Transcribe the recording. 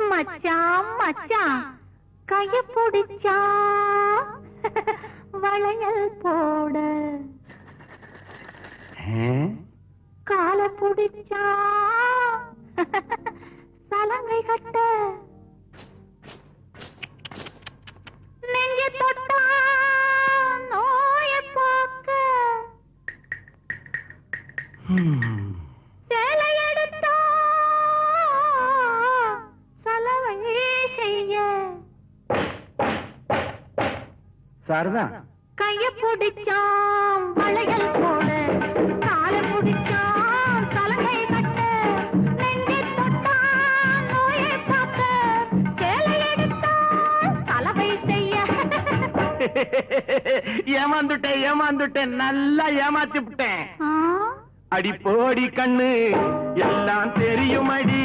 மச்சான் மச்சான் கைய பிடிச்சா வளையல் போட கால பிடிச்சா சலங்கை கட்ட நெஞ்ச தொட்டா நோய போக்க சேலை எடுத்தா சலவை செய்ய சாரதா கைய பிடிச்சான் வளையல் போட கால பிடிச்சான் சலங்கை கட்ட நெஞ்சை தொட்டான் நோயை பார்க்க சேலை எடுத்தான் சலவை செய்ய ஏமாந்துட்டேன் நல்லா ஏமாத்தி விட்டேன் ஆ? அடி போடி கண்ணு எல்லாம் தெரியும் அடி